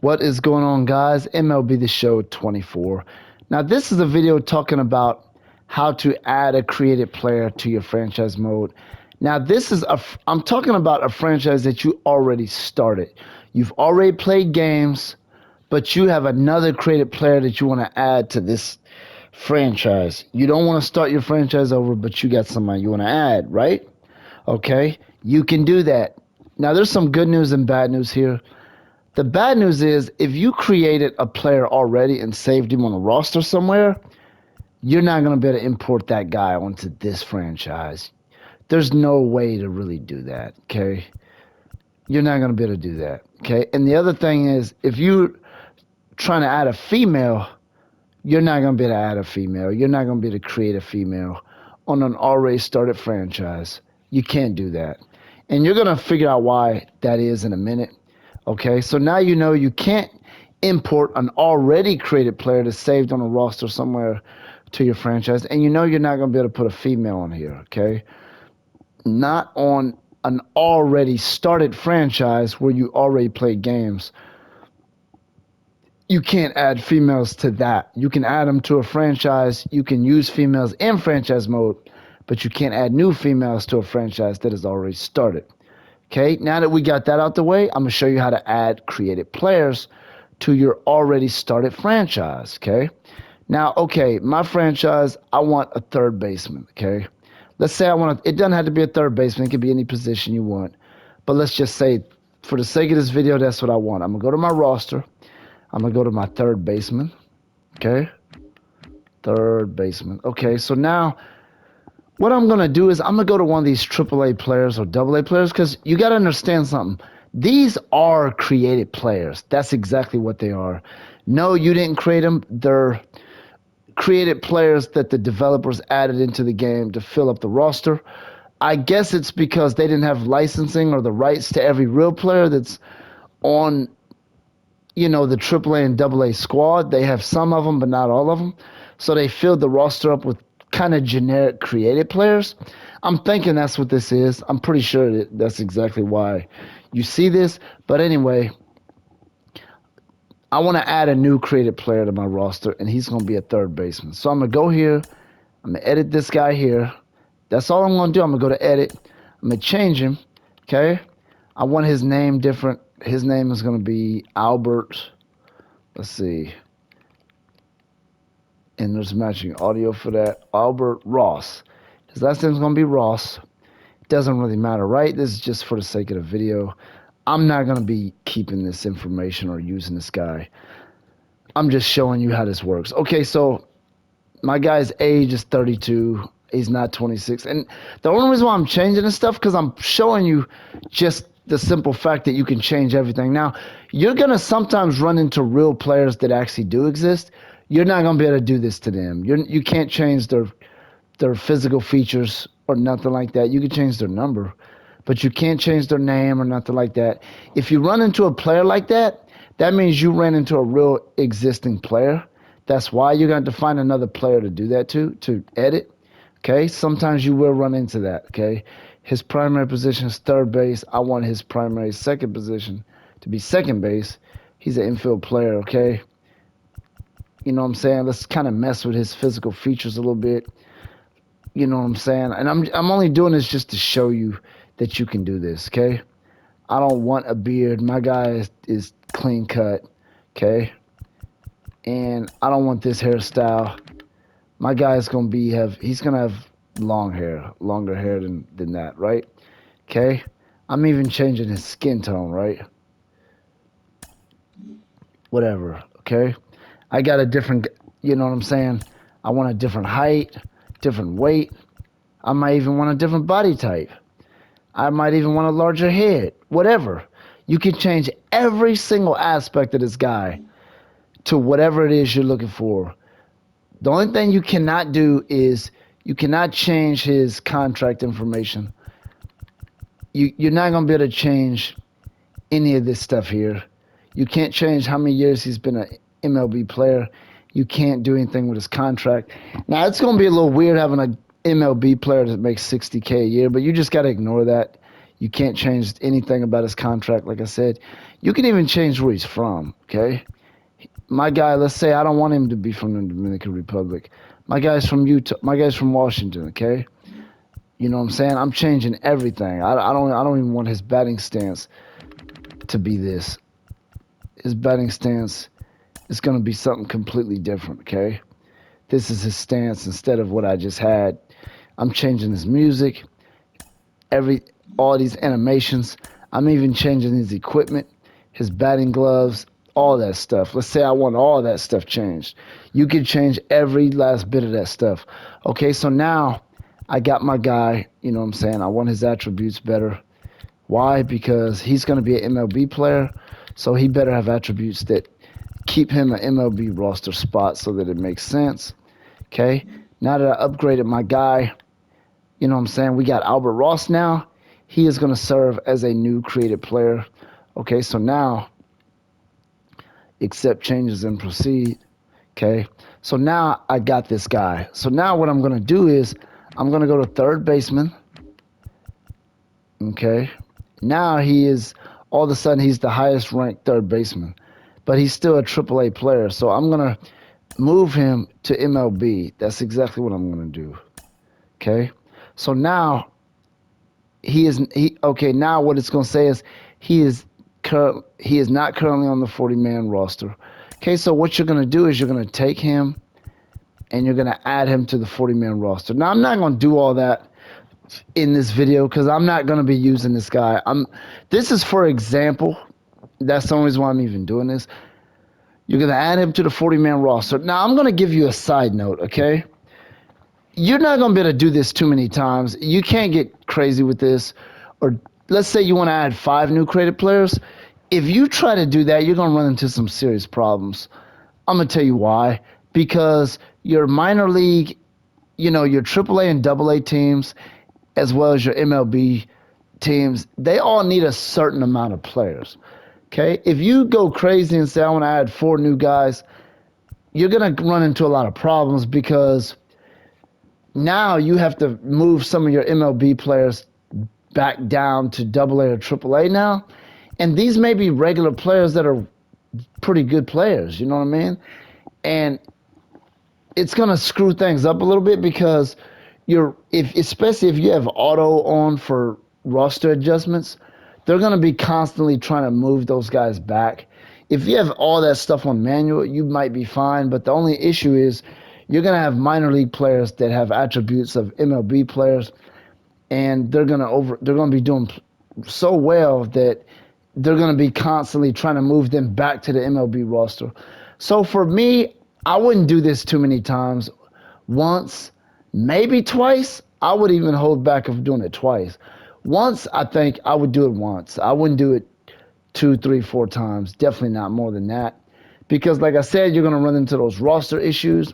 What is going on, guys? MLB The Show 24. Now, this is a video talking about how to add a created player to your franchise mode. Now, I'm talking about a franchise that you already started. You've already played games, but you have another created player that you want to add to this franchise. You don't want to start your franchise over, but you got somebody you want to add, right? Okay, you can do that. Now, there's some good news and bad news here. The bad news is if you created a player already and saved him on a roster somewhere, you're not going to be able to import that guy onto this franchise. There's no way to really do that, okay? You're not going to be able to do that, okay? And the other thing is, if you're trying to add a female, you're not going to be able to add a female. You're not going to be able to create a female on an already started franchise. You can't do that. And you're going to figure out why that is in a minute. Okay, so now you know you can't import an already created player that's saved on a roster somewhere to your franchise, and you know you're not going to be able to put a female on here, okay? Not on an already started franchise where you already play games. You can't add females to that. You can add them to a franchise. You can use females in franchise mode, but you can't add new females to a franchise that is already started. Okay, now that we got that out the way, I'm going to show you how to add created players to your already started franchise, okay? Now, okay, my franchise, I want a third baseman, okay? Let's say it doesn't have to be a third baseman. It could be any position you want. But let's just say, for the sake of this video, that's what I want. I'm going to go to my roster. I'm going to go to my third baseman, okay? Third baseman. Okay, so now what I'm going to do is I'm going to go to one of these AAA players or AA players because you got to understand something. These are created players. That's exactly what they are. No, you didn't create them. They're created players that the developers added into the game to fill up the roster. I guess it's because they didn't have licensing or the rights to every real player that's on, the AAA and AA squad. They have some of them, but not all of them. So they filled the roster up with kind of generic created players. I'm thinking that's what this is. I'm pretty sure that's exactly why you see this. But anyway, I want to add a new created player to my roster, and he's going to be a third baseman. So I'm going to go here. I'm going to edit this guy here. That's all I'm going to do. I'm going to go to edit. I'm going to change him, okay? I want his name different. His name is going to be Albert. Let's see. And there's matching audio for that. Albert Ross. His last name's going to be Ross. Doesn't really matter, right? This is just for the sake of the video. I'm not going to be keeping this information or using this guy. I'm just showing you how this works. Okay, so my guy's age is 32. He's not 26. And the only reason why I'm changing this stuff because I'm showing you just the simple fact that you can change everything. Now, you're going to sometimes run into real players that actually do exist. You're not going to be able to do this to them. You can't change their physical features or nothing like that. You can change their number, but you can't change their name or nothing like that. If you run into a player like that, that means you ran into a real existing player. That's why you're going to have to find another player to do that to edit. Okay, sometimes you will run into that. Okay, his primary position is third base. I want his primary second position to be second base. He's an infield player. Okay. You know what I'm saying? Let's kind of mess with his physical features a little bit. You know what I'm saying? And I'm only doing this just to show you that you can do this, okay? I don't want a beard. My guy is clean cut, okay? And I don't want this hairstyle. My guy's going to he's going to have long hair, longer hair than that, right? Okay? I'm even changing his skin tone, right? Whatever, okay? I got a different, you know what I'm saying? I want a different height, different weight. I might even want a different body type. I might even want a larger head, whatever. You can change every single aspect of this guy to whatever it is you're looking for. The only thing you cannot do is you cannot change his contract information. You're not going to be able to change any of this stuff here. You can't change how many years he's been an MLB player. You can't do anything with his contract. Now, it's going to be a little weird having an MLB player that makes $60K a year, but you just got to ignore that. You can't change anything about his contract, like I said. You can even change where he's from, okay? My guy, let's say I don't want him to be from the Dominican Republic. My guy's from Utah. My guy's from Washington, okay? You know what I'm saying? I'm changing everything. I don't even want his batting stance to be this. His batting stance is going to be something completely different, okay? This is his stance instead of what I just had. I'm changing his music, all these animations. I'm even changing his equipment, his batting gloves, all that stuff. Let's say I want all that stuff changed. You can change every last bit of that stuff. Okay, so now I got my guy, you know what I'm saying? I want his attributes better. Why? Because he's going to be an MLB player, so he better have attributes that keep him an MLB roster spot so that it makes sense. Okay, now that I upgraded my guy, you know what I'm saying? We got Albert Ross now. He is going to serve as a new created player. Okay, so now accept changes and proceed. Okay, so now I got this guy. So now what I'm going to do is I'm going to go to third baseman. Okay, now he is, all of a sudden, he's the highest ranked third baseman, but he's still a AAA player. So I'm going to move him to MLB. That's exactly what I'm going to do. Okay, so now now what it's going to say is he is not currently on the 40-man roster. Okay, so what you're going to do is you're going to take him and you're going to add him to the 40-man roster. Now, I'm not going to do all that in this video because I'm not going to be using this guy. This is for example. That's the only reason why I'm even doing this. You're going to add him to the 40-man roster. Now, I'm going to give you a side note, okay? You're not going to be able to do this too many times. You can't get crazy with this. Or let's say you want to add 5 new creative players. If you try to do that, you're going to run into some serious problems. I'm going to tell you why. Because your minor league, your AAA and AA teams, as well as your MLB teams, they all need a certain amount of players. Okay? If you go crazy and say, I want to add 4 new guys, you're going to run into a lot of problems because now you have to move some of your MLB players back down to AA or AAA now. And these may be regular players that are pretty good players, you know what I mean? And it's going to screw things up a little bit because especially if you have auto on for roster adjustments, they're going to be constantly trying to move those guys back. If you have all that stuff on manual, you might be fine, but the only issue is you're going to have minor league players that have attributes of MLB players, and they're going to be doing so well that they're going to be constantly trying to move them back to the MLB roster. So for me, I wouldn't do this too many times. Once, maybe twice. I would even hold back of doing it twice. Once, I think I would do it once. I wouldn't do it 2, 3, 4 times. Definitely not more than that. Because like I said, you're going to run into those roster issues,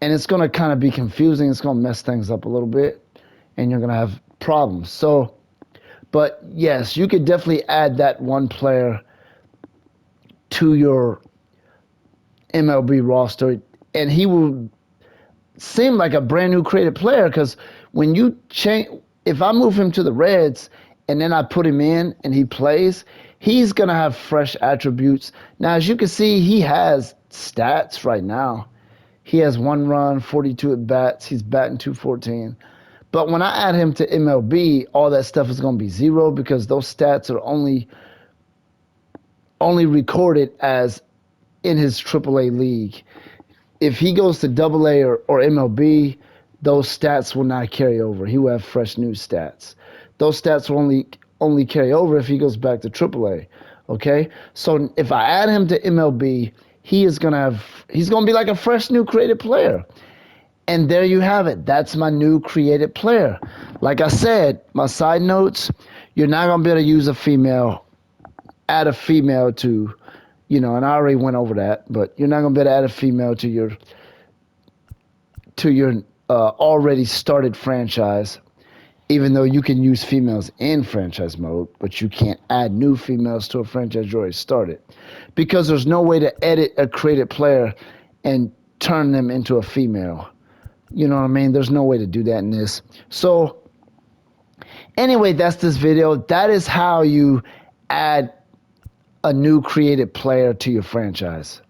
and it's going to kind of be confusing. It's going to mess things up a little bit, and you're going to have problems. So, but yes, you could definitely add that one player to your MLB roster, and he will seem like a brand new creative player because when you change, if I move him to the Reds and then I put him in and he plays, he's going to have fresh attributes. Now, as you can see, he has stats right now. He has 1 run, 42 at bats. He's batting .214. But when I add him to MLB, all that stuff is going to be 0 because those stats are only recorded as in his AAA league. If he goes to AA or MLB, those stats will not carry over. He will have fresh new stats. Those stats will only carry over if he goes back to AAA. Okay? So if I add him to MLB, he's gonna be like a fresh new created player. And there you have it. That's my new created player. Like I said, my side notes, you're not gonna be able to use a female, add a female to, and I already went over that, but you're not gonna be able to add a female to your already started franchise, even though you can use females in franchise mode, but you can't add new females to a franchise you already started, because there's no way to edit a created player and turn them into a female. You know what I mean? There's no way to do that in this. So, Anyway, that's this video. That is how you add a new created player to your franchise.